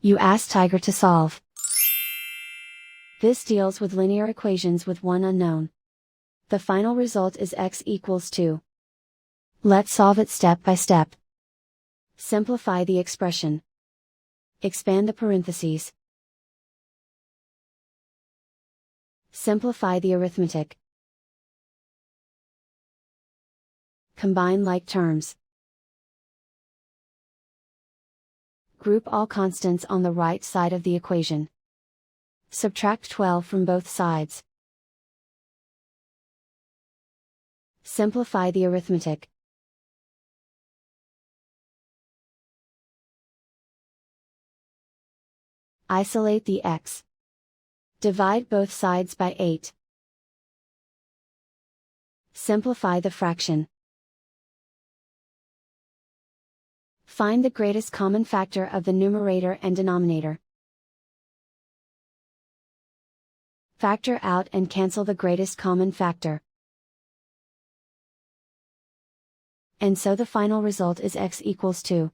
You ask Tiger to solve. This deals with linear equations with one unknown. The final result is x equals 2. Let's solve it step by step. Simplify the expression. Expand the parentheses. Simplify the arithmetic. Combine like terms. Group all constants on the right side of the equation. Subtract 12 from both sides. Simplify the arithmetic. Isolate the x. Divide both sides by 8. Simplify the fraction. Find the greatest common factor of the numerator and denominator. Factor out and cancel the greatest common factor. And so the final result is x equals 2.